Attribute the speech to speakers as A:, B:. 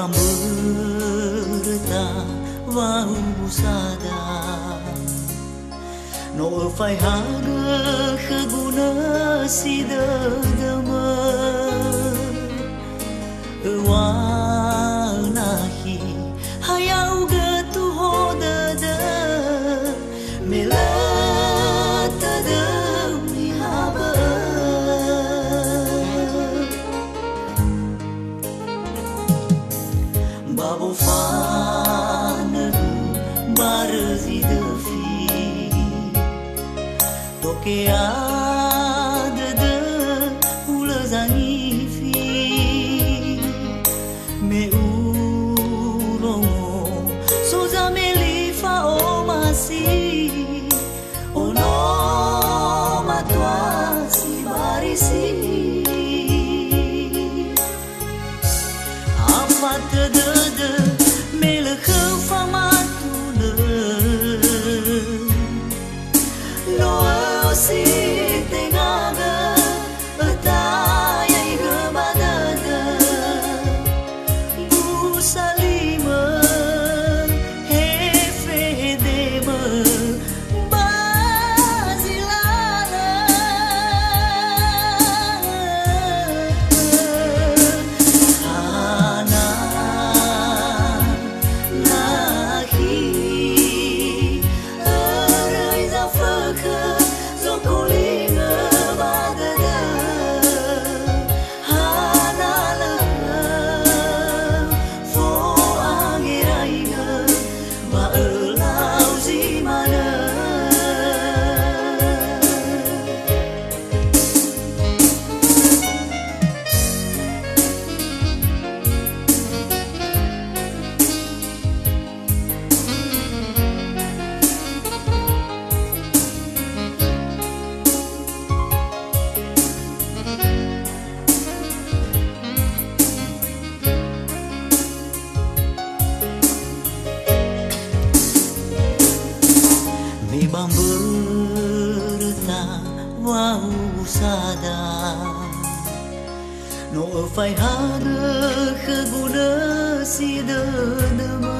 A: berta vào sada no phải haga khaguna sida dama wa nahi hayau gatu hodada melata da mihaba babo fana barzi de fi toke ada de ulazani fi me urongo soza melifa o masi ono matwa si barisi amat de melekhe famatune no si tengaga ataya igamada bu salima hefedema bazilana ana nahi arai zafaka zokolinga badada hanala fo angiraiga ba elau zimana Memang berta wau sada no phải haga khaguna si de nama